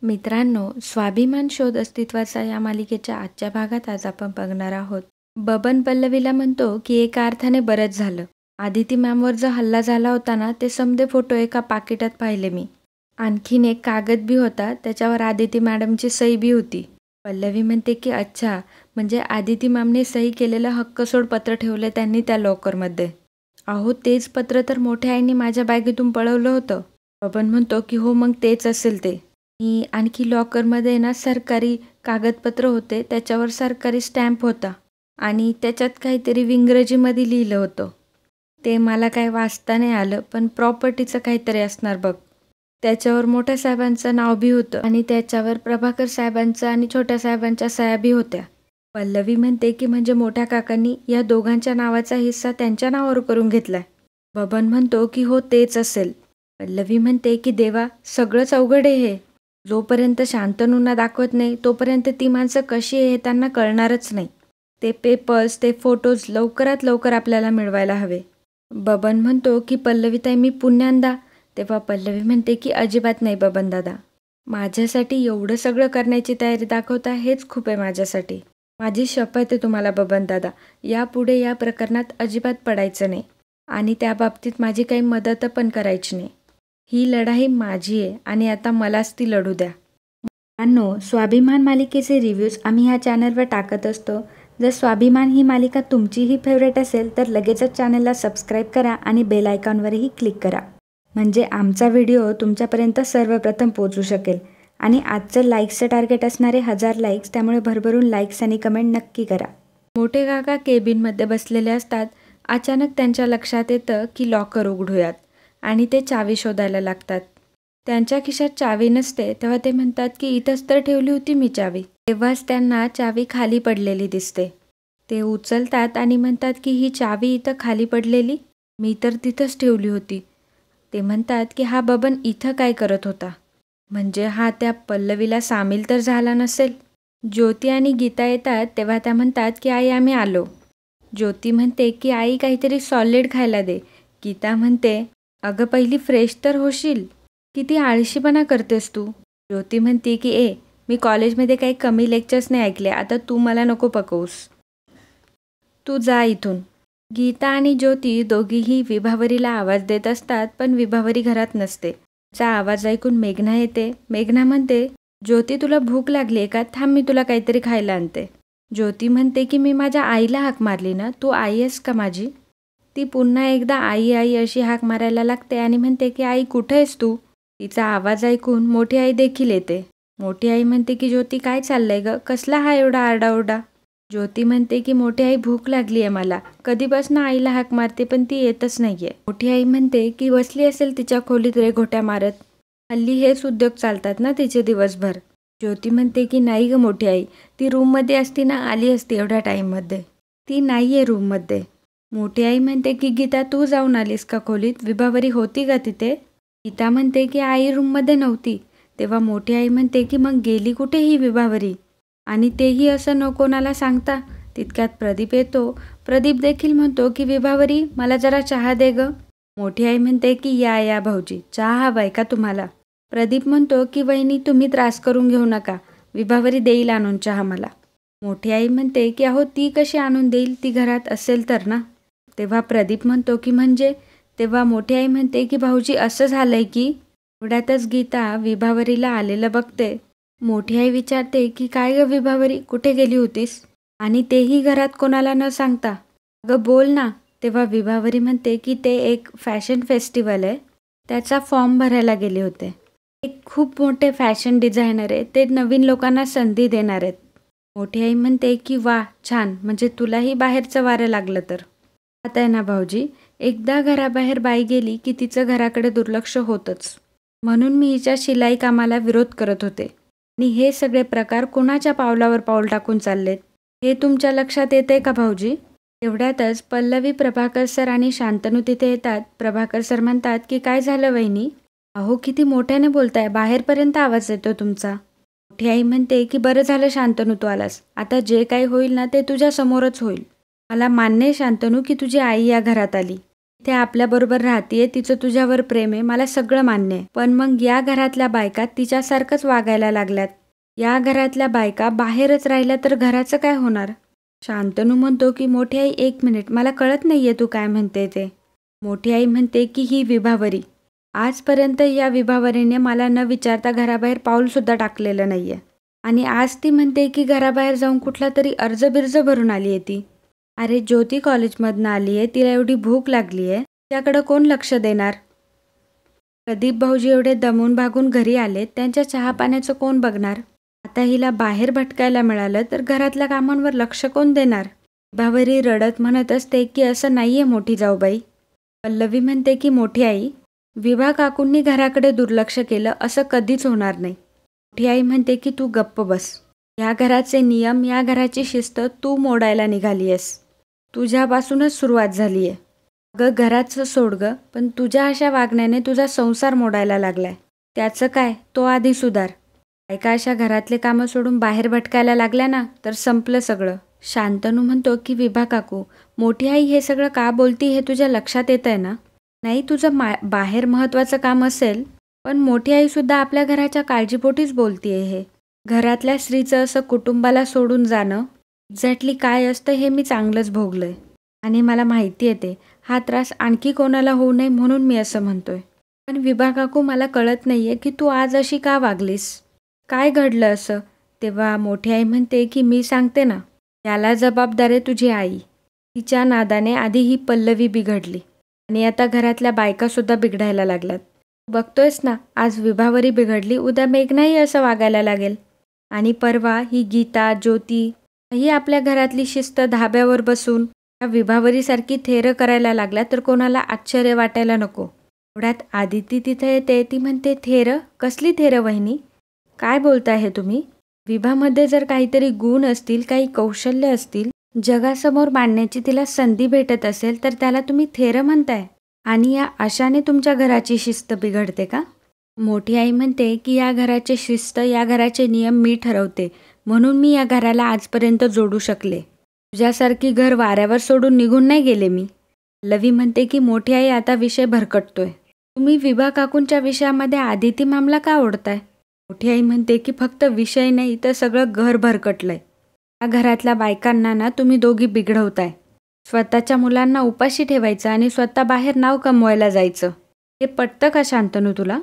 मित्रांनो, स्वाभिमान शोध अस्तित्वाचा या मालिकेच्या आजच्या भागात आज आपण बघणार आहोत. बबन पल्लवीला म्हणतो की एका अर्थाने बरंच झालं. आदिती मॅमवर जो हल्ला झाला होता ना, ते समदे फोटो एका पाकिटात पाहिले मी. आणखीन एक कागद बी होता, त्याच्यावर आदिती मॅडमची सही बी होती. पल्लवी म्हणते की अच्छा, म्हणजे आदिती मॅमने सही केलेलं हक्कसोड पत्र ठेवलं त्यांनी त्या लॉकरमध्ये. अहो, तेच पत्र तर मोठ्या आईने माझ्या बॅगेतून पळवलं होतं. बबन म्हणतो की हो, मग तेच असेल ते. आणि आणखी लॉकरमध्ये ना सरकारी कागदपत्र होते, त्याच्यावर सरकारी स्टॅम्प होता आणि त्याच्यात काहीतरी इंग्रजीमध्ये लिहिलं होतं. ते मला काय वाचता नाही आलं, पण प्रॉपर्टीचं काहीतरी असणार बघ. त्याच्यावर मोठ्या साहेबांचं नाव बी होतं आणि त्याच्यावर प्रभाकर साहेबांचं आणि छोट्या साहेबांच्या सह्या बी होत्या. पल्लवी म्हणते की म्हणजे मोठ्या काकांनी या दोघांच्या नावाचा हिस्सा त्यांच्या नावावर करून घेतलाय. बबन म्हणतो की हो, तेच असेल. पल्लवी म्हणते की देवा, सगळंच अवघड आहे हे. जोपर्यंत शांतनूंना दाखवत नाही तोपर्यंत ती माणसं कशी आहे हे त्यांना कळणारच नाही. ते पेपर्स, ते फोटोज लवकरात लवकर आपल्याला मिळवायला हवे. बबन म्हणतो की पल्लवीताई, मी पुण्यांदा. तेव्हा पल्लवी म्हणते की अजिबात नाही बबन दादा. माझ्यासाठी एवढं सगळं करण्याची तयारी दाखवता हेच खूप आहे माझ्यासाठी. माझी शपथ आहे तुम्हाला बबन दादा, यापुढे या प्रकरणात अजिबात पडायचं नाही आणि त्या बाबतीत माझी काही मदत पण करायची नाही. ही लढाई माझी आहे आणि आता मलाच ती लढू द्या. मित्रांनो, स्वाभिमान मालिकेचे रिव्ह्यूज आम्ही ह्या चॅनलवर टाकत असतो. जर स्वाभिमान ही मालिका तुमचीही फेवरेट असेल तर लगेचच चॅनलला सबस्क्राईब करा आणि बेल आयकॉनवरही क्लिक करा, म्हणजे आमचा व्हिडिओ तुमच्यापर्यंत सर्वप्रथम पोहोचू शकेल. आणि आजचं लाईक्सचं टार्गेट असणारे 1000 लाईक्स, त्यामुळे भरभरून लाईक्स आणि कमेंट नक्की करा. मोठे काका केबिनमध्ये बसलेले असतात. अचानक त्यांच्या लक्षात येतं की लॉकर उघडूयात आणि ते चावी शोधायला लागतात. त्यांच्या खिशात चावी नसते, तेव्हा ते म्हणतात की इथंच तर ठेवली होती मी चावी. तेव्हाच त्यांना चावी खाली पडलेली दिसते. ते उचलतात आणि म्हणतात की ही चावी इथं खाली पडलेली, मी तर तिथंच ठेवली होती. ते म्हणतात की हा बबन इथं काय करत होता, म्हणजे हा त्या पल्लवीला सामील तर झाला नसेल. ज्योती आणि गीता येतात तेव्हा त्या म्हणतात की आई, आम्ही आलो. ज्योती म्हणते की आई, काहीतरी सॉलिड खायला दे. गीता म्हणते, अगं पहिली फ्रेश तर होशील, किती आळशीपणा करतेस तू. ज्योती म्हणते की मी कॉलेजमध्ये काही कमी लेक्चर्स नाही ऐकले, आता तू मला नको पकवूस, तू जा इथून. गीता आणि ज्योती दोघीही विभावरीला आवाज देत असतात, पण विभावरी घरात नसते. चा आवाज ऐकून मेघना येते. मेघना म्हणते, ज्योती तुला भूक लागली आहे का, थांब मी तुला काहीतरी खायला आणते. ज्योती म्हणते की मी माझ्या आईला हाक मारली ना, तू आई आहेस का माझी. ती पुन्हा एकदा आई आई अशी हाक मारायला लागते आणि म्हणते की आई, कुठे आहेस तू. तिचा आवाज ऐकून मोठी आई देखील येते. मोठी आई म्हणते की ज्योती, काय चाललंय ग, कसला हा एवढा आरडाओरडा. ज्योती म्हणते की मोठी आई, भूक लागली आहे मला, कधीपासून आईला हाक मारते पण ती येतच नाहीये. मोठी आई म्हणते की बसली असेल तिच्या खोलीत रेघोट्या मारत, हल्ली हेच उद्योग चालतात ना तिचे दिवसभर. ज्योती म्हणते की नाही ग मोठी आई, ती रूममध्ये असती ना, आली असती एवढ्या टाईममध्ये. ती नाहीये रूममध्ये. मोठी आई म्हणते की गीता, तू जाऊन आलीस का खोलीत, विभावरी होती का तिथे. गीता म्हणते की आई रूममध्ये नव्हती. तेव्हा मोठी आई म्हणते की मग गेली कुठे ही विभावरी, आणि तेही असं न कोणाला सांगता. तितक्यात प्रदीप येतो. प्रदीप देखील म्हणतो की विभावरी, मला जरा चहा दे ग. मोठी आई म्हणते की या या भाऊजी, चहा हवाय का तुम्हाला. प्रदीप म्हणतो की वहिनी, तुम्ही त्रास करून घेऊ नका, विभावरी देईल आणून चहा मला. मोठी आई म्हणते की अहो, ती कशी आणून देईल, ती घरात असेल तर ना. तेव्हा प्रदीप म्हणतो की म्हणजे. तेव्हा मोठी आई म्हणते की भाऊजी, असं झालंय की. एवढ्यातच गीता विभावरीला आलेलं बघते. मोठी आई विचारते की काय ग विभावरी, कुठे गेली होतीस, आणि तेही घरात कोणाला न सांगता. अगं बोल ना. तेव्हा विभावरी म्हणते की ते एक फॅशन फेस्टिवल आहे, त्याचा फॉर्म भरायला गेले होते. एक खूप मोठे फॅशन डिझायनर आहे, ते नवीन लोकांना संधी देणार आहेत. मोठी आई म्हणते की वा, छान, म्हणजे तुलाही बाहेरचं वारं लागलं तर. आता आहे ना भाऊजी, एकदा घराबाहेर बाई गेली की तिचं घराकडे दुर्लक्ष होतच, म्हणून मी हिच्या शिलाई कामाला विरोध करत होते. आणि हे सगळे प्रकार कोणाच्या पावलावर पाऊल टाकून चाललेत हे तुमच्या लक्षात येते का भाऊजी. तेवढ्यातच पल्लवी, प्रभाकर सर आणि शांतनू तिथे येतात. प्रभाकर सर म्हणतात की काय झालं वहिनी, अहो किती मोठ्याने बोलताय, बाहेरपर्यंत आवाज येतो तुमचा. मोठी आई म्हणते की बरं झालं शांतनू तू आलास, आता जे काही होईल ना ते तुझ्या समोरच होईल. मला मान्य आहे शांतनू की तुझी आई या घरात आली, ते आपल्याबरोबर राहतीये, तिचं तुझ्यावर प्रेम आहे, मला सगळं मान्य आहे. पण मग या घरातल्या बायका तिच्यासारखंच वागायला लागल्यात. या घरातल्या बायका बाहेरच राहिल्या तर घराचं काय होणार? शांतनू म्हणतो की मोठी आई, 1 मिनिट, मला कळत नाहीये तू काय म्हणते ते. मोठी आई म्हणते की ही विभावरी. आजपर्यंत या विभावरीने मला न विचारता घराबाहेर पाऊलसुद्धा टाकलेलं नाहीये. आणि आज ती म्हणते की घराबाहेर जाऊन कुठला तरी अर्ज भरून आली आहे ती. अरे ज्योती कॉलेजमधनं आली आहे, तिला एवढी भूक लागली आहे, त्याकडं कोण लक्ष देणार? प्रदीप भाऊजी एवढे दमून भागून घरी आले, त्यांच्या चहा पाण्याचं कोण बघणार? आता हिला बाहेर भटकायला मिळालं तर घरातल्या कामांवर लक्ष कोण देणार? विभावरी रडत म्हणत असते की असं नाहीये मोठी जाऊबाई. पल्लवी म्हणते की मोठी आई, विभा काकूंनी घराकडे दुर्लक्ष केलं असं कधीच होणार नाही. मोठी आई म्हणते की तू गप्प बस. या घराचे नियम, या घराची शिस्त तू मोडायला निघाली आहेस. तुझ्यापासूनच सुरुवात झाली आहे. अगं घराचं सोड गं, पण तुझ्या अशा वागण्याने तुझा संसार मोडायला लागलाय. त्याचं काय, तो आधी सुधार. बायका अशा घरातले कामं सोडून बाहेर भटकायला लागल्या ना तर संपलं सगळं. शांतनू म्हणतो की विभा काकू, मोठी आई हे सगळं का बोलती हे तुझ्या लक्षात येत आहे ना? नाही तुझं बाहेर महत्त्वाचं काम असेल, पण मोठी आईसुद्धा आपल्या घराच्या काळजीपोटीच बोलतीये हे. घरातल्या स्त्रीचं असं कुटुंबाला सोडून जाणं एक्झॅक्टली काय असतं हे मी चांगलंच भोगलंय. आणि मला माहिती आहे हा त्रास आणखी कोणाला होऊ नये म्हणून मी असं म्हणतोय. पण विभा काकू, मला कळत नाहीये की तू आज अशी का वागलीस? काय घडलं असं? तेव्हा मोठी आई म्हणते की मी सांगते ना, याला जबाबदार आहे तुझी आई. तिच्या नादाने आधी ही पल्लवी बिघडली आणि आता घरातल्या बायकासुद्धा बिघडायला लागल्यात. बघतोयस ना, आज विभावरी बिघडली, उद्या मेघनाही असं वागायला लागेल. आणि परवा ही गीता, ज्योती ही आपल्या घरातली शिस्त धाब्यावर बसून या विभावरीसारखी थेरं करायला लागल्या तर कोणाला आश्चर्य वाटायला नको. एवढ्यात आदिती तिथे येते. ती म्हणते, थेरं? कसली थेरं वहिनी? काय बोलताय हे तुम्ही? विभामध्ये जर काहीतरी गुण असतील, काही कौशल्य असतील, जगासमोर मांडण्याची तिला संधी भेटत असेल तर त्याला तुम्ही थेरं म्हणताय? आणि या अशाने तुमच्या घराची शिस्त बिघडते का? मोठी आई म्हणते की या घराचे शिस्त, या घराचे नियम मी ठरवते, म्हणून मी या घराला आजपर्यंत जोडू शकले. तुझ्यासारखी घर वाऱ्यावर सोडून निघून नाही गेले मी. लवी म्हणते की मोठी आई, आता विषय भरकटतोय. तुम्ही विभा काकूंच्या विषयामध्ये आदिती मॅमला का ओढताय? मोठी आई म्हणते की फक्त विषय नाही तर सगळं घर भरकटलंय. या घरातल्या बायकांना ना तुम्ही दोघी बिघडवताय. स्वतःच्या मुलांना उपाशी ठेवायचं आणि स्वतः बाहेर नाव कमवायला जायचं. हे पटतं का शांतनू तुला?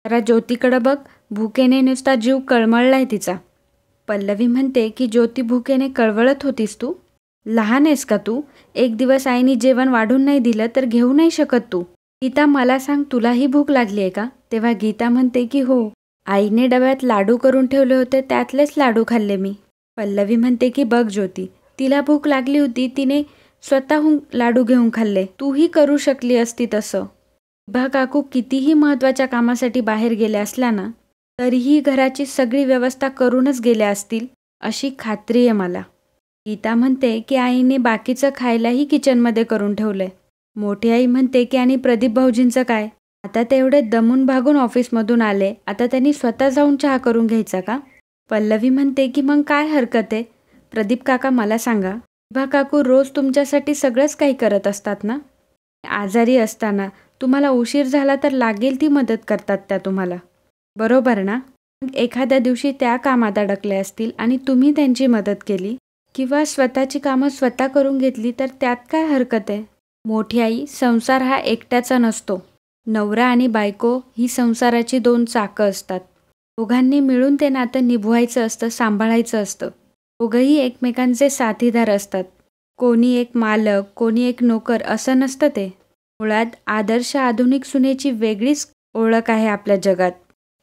जरा ज्योतीकडं बघ, भुकेने नुसता जीव कळमळलाय तिचा. पल्लवी म्हणते की ज्योती, भुकेने कळवळत होतीस तू? लहान आहेस का तू? एक दिवस आईने जेवण वाढून नाही दिलं तर घेऊ नाही शकत तू. गीता, मला सांग, तुलाही भूक लागली आहे का? तेव्हा गीता म्हणते की हो, आईने डब्यात लाडू करून ठेवले होते, त्यातलेच लाडू खाल्ले मी. पल्लवी म्हणते की बघ ज्योती, तिला भूक लागली होती, तिने स्वतःहून लाडू घेऊन खाल्ले. तूही करू शकली असती तसं. विभा काकू कितीही महत्त्वाच्या कामासाठी बाहेर गेल्या असल्या ना तरीही घराची सगळी व्यवस्था करूनच गेल्या असतील अशी खात्री आहे मला. गीता म्हणते की आईने बाकीचं खायलाही किचनमध्ये करून ठेवलंय. मोठी आई म्हणते की आणि प्रदीप भाऊजींचं काय? आता ते एवढे दमून भागून ऑफिसमधून आले, आता त्यांनी स्वतः जाऊन चहा करून घ्यायचा का? पल्लवी म्हणते की मग काय हरकत आहे? प्रदीप काका, मला सांगा, विभा काकू रोज तुमच्यासाठी सगळंच काही करत असतात ना? आजारी असताना तुम्हाला उशीर झाला तर लागेल ती मदत करतात त्या तुम्हाला, बरोबर ना? एखाद्या दिवशी त्या कामात अडकले असतील आणि तुम्ही त्यांची मदत केली किंवा स्वतःची कामं स्वतः करून घेतली तर त्यात काय हरकत आहे? मोठी आई, संसार हा एकट्याचा नसतो. नवरा आणि बायको ही संसाराची 2 चाकं असतात. दोघांनी मिळून ते नातं निभवायचं असतं, सांभाळायचं असतं. दोघंही एकमेकांचे साथीदार असतात. कोणी एक मालक, कोणी एक नोकर असं नसतं ते. मुळात आदर्श आधुनिक सुनेची वेगळीच ओळख आहे आपल्या जगात.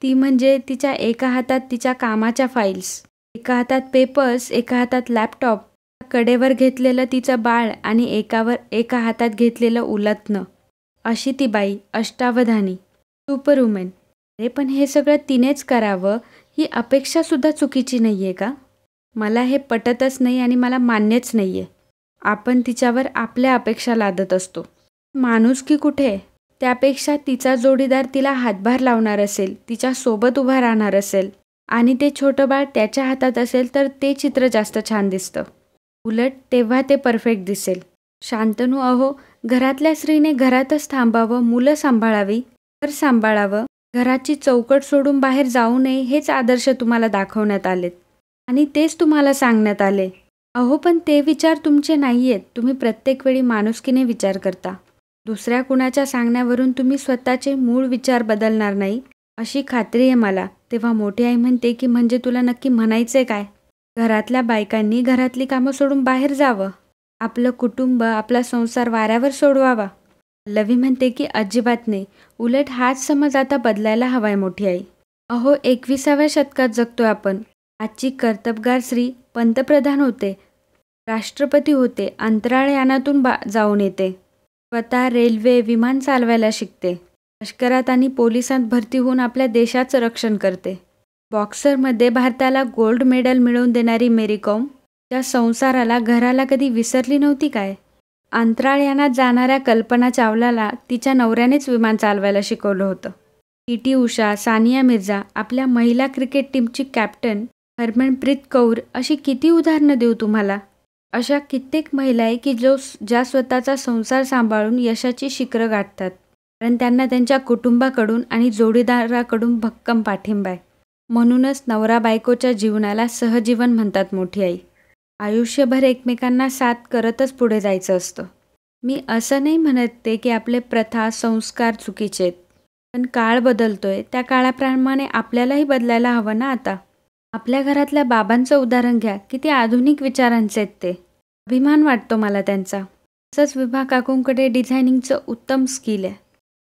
ती म्हणजे तिच्या एका हातात तिच्या कामाच्या फाईल्स, एका हातात पेपर्स, एका हातात लॅपटॉप, कडेवर घेतलेलं तिचं बाळ आणि एका हातात घेतलेलं उलथनं. अशी ती बाई अष्टावधानी, सुपरवुमन. अरे पण हे सगळं तिनेच करावं ही अपेक्षासुद्धा चुकीची नाही आहे का? मला हे पटतच नाही आणि मला मान्यच नाही आहे. आपण तिच्यावर आपल्या अपेक्षा लादत असतो. माणुसकी कुठे? त्यापेक्षा तिचा जोडीदार तिला हातभार लावणार असेल, तिच्या सोबत उभा राहणार असेल आणि ते छोटं बाळ त्याच्या हातात असेल तर ते चित्र जास्त छान दिसतं. उलट तेव्हा ते परफेक्ट दिसेल. शांतनू, अहो घरातल्या स्त्रीने घरातच थांबावं, मुलं सांभाळावी, घर सांभाळावं, घराची चौकट सोडून बाहेर जाऊ नये हेच आदर्श तुम्हाला दाखवण्यात आलेत. आणि तेच तुम्हाला सांगण्यात आले. अहो पण ते विचार तुमचे नाही आहेत. तुम्ही प्रत्येक वेळी माणुसकीने विचार करता. दुसऱ्या कुणाच्या सांगण्यावरून तुम्ही स्वतःचे मूळ विचार बदलणार नाही अशी खात्री आहे मला. तेव्हा मोठी आई म्हणते की म्हणजे तुला नक्की म्हणायचंय काय? घरातल्या बायकांनी घरातली कामं सोडून बाहेर जावं. आपलं कुटुंब, आपला संसार वाऱ्यावर सोडवावा. पल्लवी म्हणते की अजिबात नाही. उलट हाच समज आता बदलायला हवाय मोठी आई. अहो 21व्या शतकात जगतोय आपण. आजची कर्तबगार स्त्री पंतप्रधान होते, राष्ट्रपती होते, अंतराळयानातून जाऊन येते. स्वतः रेल्वे, विमान चालवायला शिकते. लष्करात आणि पोलिसात भरती होऊन आपल्या देशाचं रक्षण करते. बॉक्सरमध्ये भारताला गोल्ड मेडल मिळवून देणारी मेरी कॉम त्या संसाराला, घराला कधी विसरली नव्हती काय? अंतराळयानात जाणाऱ्या कल्पना चावलाला तिच्या नवऱ्यानेच विमान चालवायला शिकवलं होतं. पी.टी. उषा, सानिया मिर्झा, आपल्या महिला क्रिकेट टीमची कॅप्टन हरमनप्रीत कौर अशी किती उदाहरणं देऊ तुम्हाला? अशा कित्येक महिला आहे की ज्या स्वतःचा संसार सांभाळून यशाची शिखरं गाठतात. कारण त्यांना त्यांच्या कुटुंबाकडून आणि जोडीदाराकडून भक्कम पाठिंबा आहे. म्हणूनच नवरा बायकोच्या जीवनाला सहजीवन म्हणतात मोठी आई. आयुष्यभर एकमेकांना साथ करतच पुढे जायचं असतं. मी असं नाही म्हणते की आपले प्रथा, संस्कार चुकीचे आहेत. पण काळ बदलतोय, त्या काळाप्रमाणे आपल्यालाही बदलायला हवं ना आता. आपल्या घरातल्या बाबांचं उदाहरण घ्या, किती आधुनिक विचारांचे आहेत ते. अभिमान वाटतो मला त्यांचा. तसंच विभा काकूंकडे डिझायनिंगचं उत्तम स्किल आहे.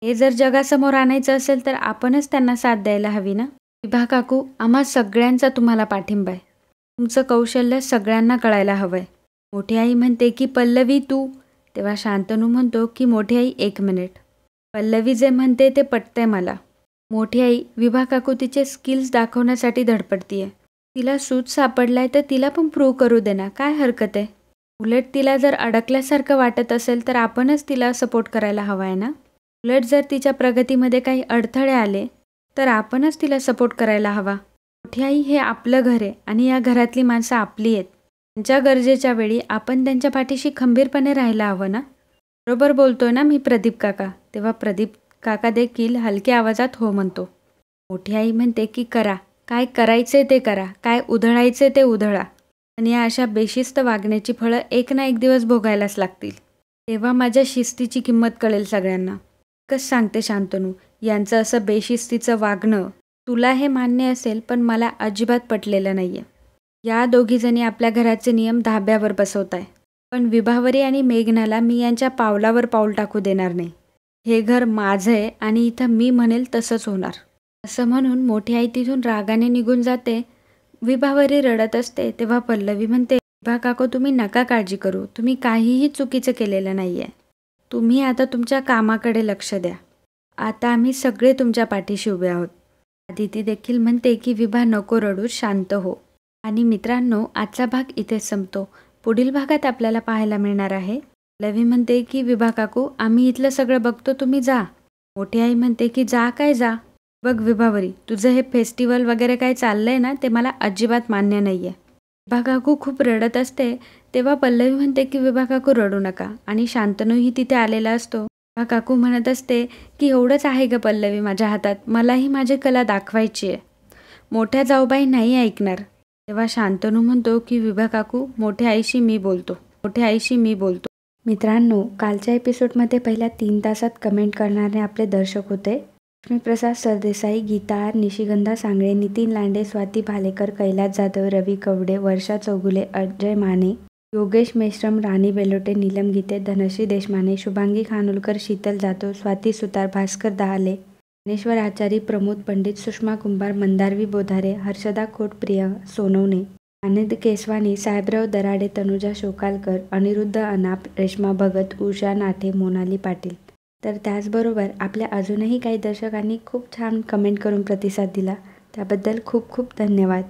हे जर जगासमोर आणायचं असेल तर आपणच त्यांना साथ द्यायला हवी ना. विभा काकू, आम्हा सगळ्यांचा तुम्हाला पाठिंबा आहे. तुमचं कौशल्य सगळ्यांना कळायला हवंय. मोठी आई म्हणते की पल्लवी तू, तेव्हा शांतनू म्हणतो की मोठी आई 1 मिनिट. पल्लवी जे म्हणते ते पटतंय मला. मोठी आई, विभा काकू तिचे स्किल्स दाखवण्यासाठी धडपडतीये. तिला सूट सापडलाय तर तिला पण प्रूव्ह करू दे ना, काय हरकत आहे? उलट तिला जर अडकल्यासारखं वाटत असेल तर आपणच तिला सपोर्ट करायला हवा आहे ना. उलट जर तिच्या प्रगतीमध्ये काही अडथळे आले तर आपणच तिला सपोर्ट करायला हवा. मोठी आई, हे आपलं घर आहे आणि या घरातली माणसं आपली आहेत. त्यांच्या गरजेच्या वेळी आपण त्यांच्या पाठीशी खंबीरपणे राहायला हवं ना. बरोबर बोलतोय ना मी प्रदीप काका? तेव्हा प्रदीप काका देखील हलक्या आवाजात हो म्हणतो. मोठी आई म्हणते की करा, काय करायचे ते करा, काय उधळायचे ते उधळा. आणि या अशा बेशिस्त वागण्याची फळं एक ना एक दिवस भोगायलाच लागतील. तेव्हा माझ्या शिस्तीची किंमत कळेल सगळ्यांना. एकच सांगते शांतनू, यांचं असं बेशिस्तीचं वागणं तुला हे मान्य असेल पण मला अजिबात पटलेलं नाहीये. या दोघीजणी आपल्या घराचे नियम धाब्यावर बसवताय. पण विभावरी आणि मेघनाला मी यांच्या पावलावर पाऊल टाकू देणार नाही. हे घर माझं आहे आणि इथं मी म्हणेल तसंच होणार. असं म्हणून मोठी आई तिथून रागाने निघून जाते. विभावरी रडत असते. तेव्हा पल्लवी म्हणते, विभा काकू तुम्ही नका काळजी करू. तुम्ही काहीही चुकीचं केलेलं नाहीये. तुम्ही आता तुमच्या कामाकडे लक्ष द्या. आता आम्ही सगळे तुमच्या पाठीशी उभे आहोत. आदिती देखील म्हणते की विभा नको रडू, शांत हो. आणि मित्रांनो, आजचा भाग इथेच संपतो. पुढील भागात आपल्याला पाहायला मिळणार आहे. पल्लवी म्हणते की विभा काकू आम्ही इथलं सगळं बघतो, तुम्ही जा. मोठी आई म्हणते की जा काय जा. बघ विभावरी, तुझं हे फेस्टिवल वगैरे काय चाललंय ना ते मला अजिबात मान्य नाहीये. विभा काकू खूप रडत असते. तेव्हा पल्लवी म्हणते की विभा काकू रडू नका. आणि शांतनूही तिथे आलेला असतो. विभा काकू म्हणत असते की एवढंच आहे ग पल्लवी माझ्या हातात, मलाही माझी कला दाखवायची आहे. मोठ्या जाऊबाई नाही ऐकणार. तेव्हा शांतनू म्हणतो की विभा काकू मोठ्या आईशी मी बोलतो, मोठ्या आईशी मी बोलतो. मित्रांनो, कालच्या एपिसोडमध्ये पहिल्या 3 तासात कमेंट करणारे आपले दर्शक होते लक्ष्मीप्रसाद सरदेसाई, गीता आर, निशिगंधा सांगळे, नितीन लांडे, स्वाती भालेकर, कैलास जाधव, रवी कवडे, वर्षा चौगुले, अजय माने, योगेश मेश्रम, राणी बेलोटे, नीलम गीते, धनश्री देशमाने, शुभांगी खानोलकर, शीतल जाधव, स्वाती सुतार, भास्कर दहाले, ज्ञानेश्वर आचारी, प्रमोद पंडित, सुषमा कुंभार, मंदारवी बोधारे, हर्षदा खोट, प्रिया सोनवणे, आनंद केसवानी, साहेबराव दराडे, तनुजा शोकालकर, अनिरुद्ध अनाप, रेश्मा भगत, उषा नाथे, मोनाली पाटील. तर त्याचबरोबर आपल्या अजूनही काही दर्शकांनी खूप छान कमेंट करून प्रतिसाद दिला. त्याबद्दल खूप खूप धन्यवाद.